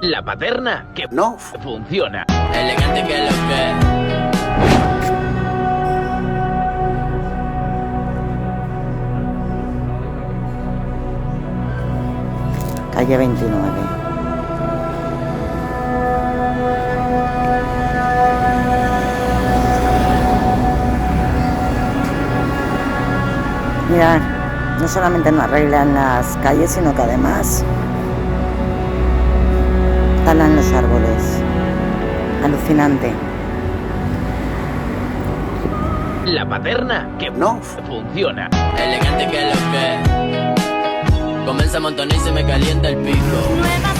La paterna que No. funciona. Elegante que lo que. Calle 29. Mirad, no solamente no arreglan las calles, sino que además talan los árboles. Alucinante. La paterna que No. funciona. Elegante que lo que. Comienza a montonar y se me calienta el pico. Nueva